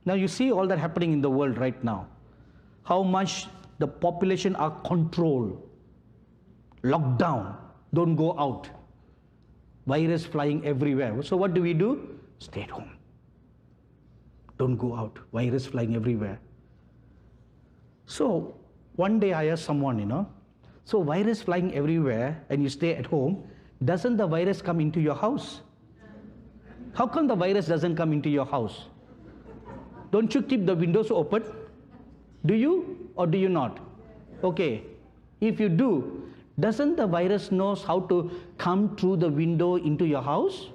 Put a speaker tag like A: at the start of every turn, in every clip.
A: Now you see all that happening in the world right now. How much the population are controlled, locked down, don't go out. Virus flying everywhere. So what do? Stay at home. Don't go out. Virus flying everywhere. So one day I asked someone, so virus flying everywhere and you stay at home, doesn't the virus come into your house? How come the virus doesn't come into your house? Don't you keep the windows open? Do you or do you not? Okay, if you do, doesn't the virus knows how to come through the window into your house?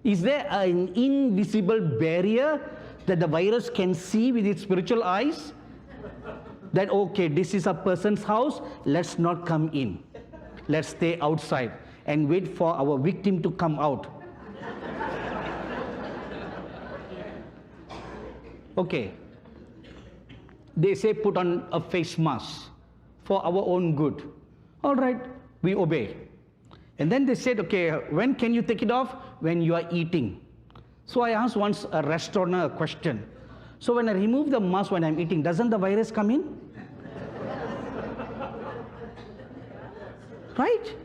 A: Is there an invisible barrier that the virus can see with its spiritual eyes? That, okay, this is a person's house, let's not come in. Let's stay outside and wait for our victim to come out. Okay. They say put on a face mask for our own good. All right, we obey. And then they said, okay, when can you take it off? When you are eating. So I asked once a restaurant a question. So when I remove the mask when I'm eating, doesn't the virus come in? Right?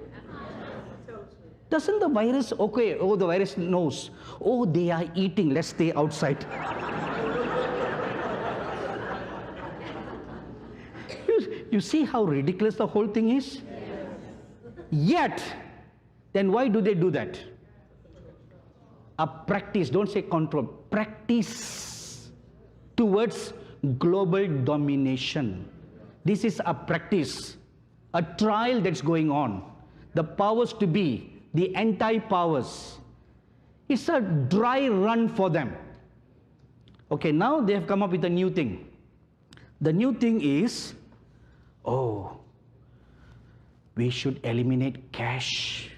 A: Doesn't the virus, okay, the virus knows. Oh, they are eating, let's stay outside. You see how ridiculous the whole thing is? Yet, then why do they do that? A practice, don't say control, practice towards global domination. This is a practice, a trial that's going on. The powers to be, the anti-powers. It's a dry run for them. Okay, now they have come up with a new thing. The new thing is, we should eliminate cash,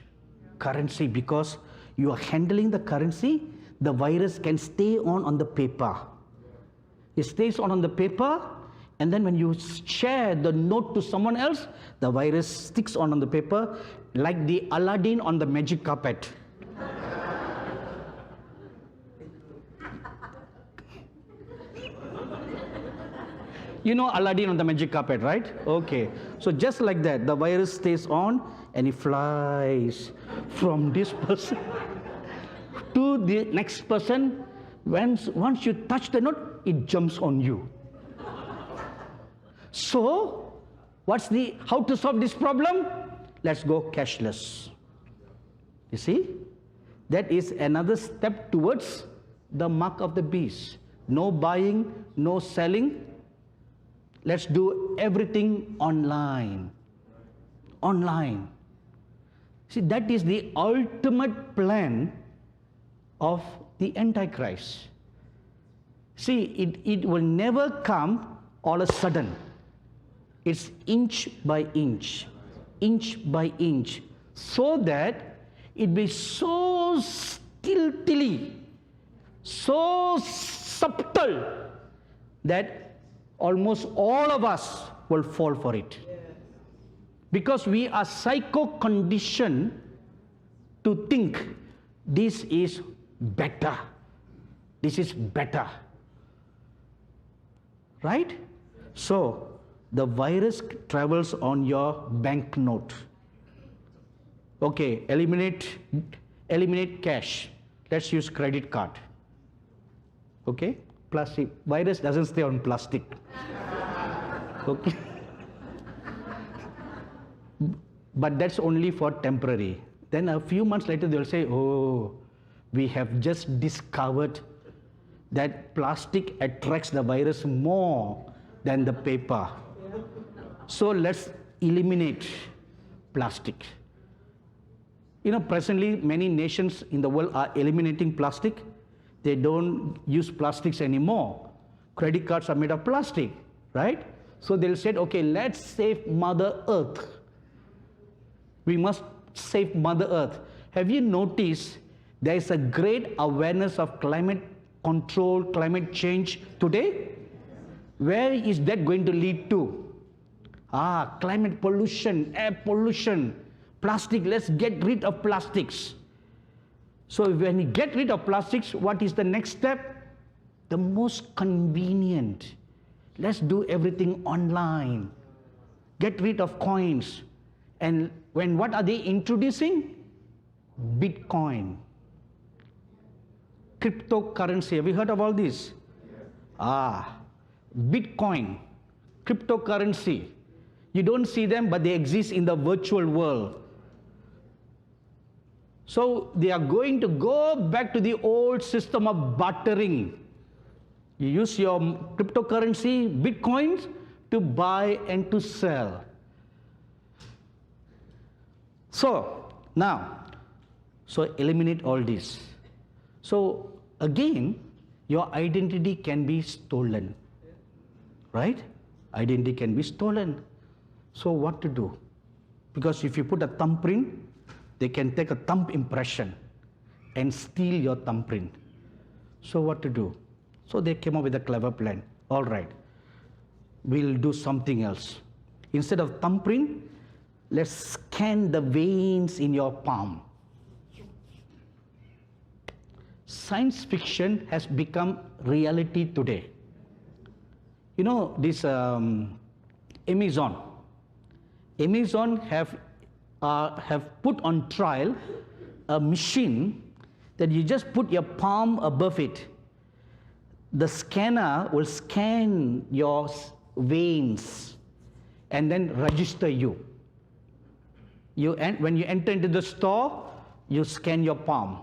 A: currency, because you are handling the currency, the virus can stay on the paper. It stays on the paper, and then when you share the note to someone else, the virus sticks on the paper like the Aladdin on the magic carpet. You know Aladdin on the magic carpet, right? Okay. So just like that, the virus stays on and it flies from this person to the next person. Once you touch the note, it jumps on you. So, how to solve this problem? Let's go cashless. You see? That is another step towards the mark of the beast. No buying, no selling. Let's do everything online. Online. See, that is the ultimate plan of the Antichrist. See, it will never come all of a sudden. It's inch by inch, so that it be so stealthily, so subtle, that almost all of us will fall for it. Because we are psycho-conditioned to think this is better. This is better. Right? So, the virus travels on your banknote. Okay, eliminate cash. Let's use credit card. Okay? Plastic. Virus doesn't stay on plastic. Okay? But that's only for temporary. Then a few months later they'll say, we have just discovered that plastic attracts the virus more than the paper. So let's eliminate plastic. Presently many nations in the world are eliminating plastic. They don't use plastics anymore. Credit cards are made of plastic, right? So they'll say, okay, let's save Mother Earth. We must save Mother Earth. Have you noticed there is a great awareness of climate control, climate change today? Where is that going to lead to? Climate pollution, air pollution, plastic. Let's get rid of plastics. So when you get rid of plastics, what is the next step? The most convenient. Let's do everything online. Get rid of coins. And what are they introducing? Bitcoin. Cryptocurrency. Have you heard of all this? Bitcoin. Cryptocurrency. You don't see them, but they exist in the virtual world. So they are going to go back to the old system of bartering. You use your cryptocurrency, Bitcoins, to buy and to sell. So now, eliminate all this. So again, your identity can be stolen, right? Identity can be stolen. So what to do? Because if you put a thumbprint, they can take a thumb impression and steal your thumbprint. So what to do? So they came up with a clever plan. All right, we'll do something else. Instead of thumbprint, let's scan the veins in your palm. Science fiction has become reality today. You know, this Amazon have put on trial a machine that you just put your palm above it. The scanner will scan your veins and then register you. When you enter into the store, you scan your palm.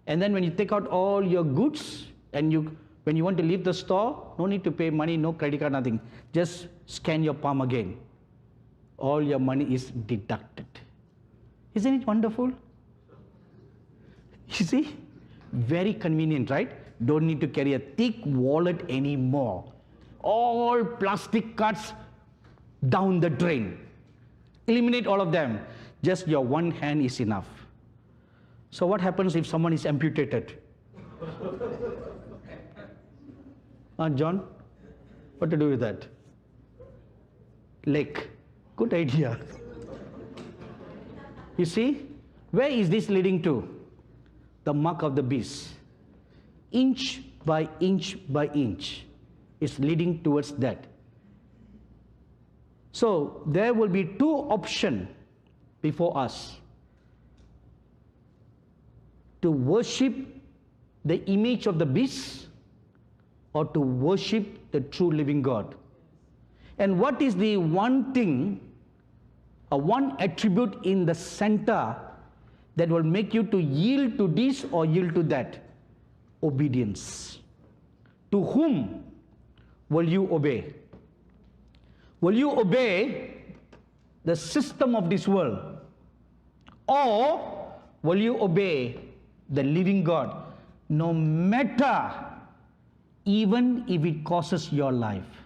A: And then when you take out all your goods and when you want to leave the store, no need to pay money, no credit card, nothing. Just scan your palm again. All your money is deducted. Isn't it wonderful? You see? Very convenient, right? Don't need to carry a thick wallet anymore. All plastic cards down the drain. Eliminate all of them. Just your one hand is enough. So what happens if someone is amputated? John, what to do with that? Leg. Good idea. You see, where is this leading to? The mark of the beast. Inch by inch by inch is leading towards that. So there will be two options before us: to worship the image of the beast or to worship the true living God. And what is the one thing, one attribute in the center that will make you to yield to this or yield to that? Obedience. To whom will you obey? Will you obey the system of this world? Or will you obey the living God, no matter, even if it costs your life?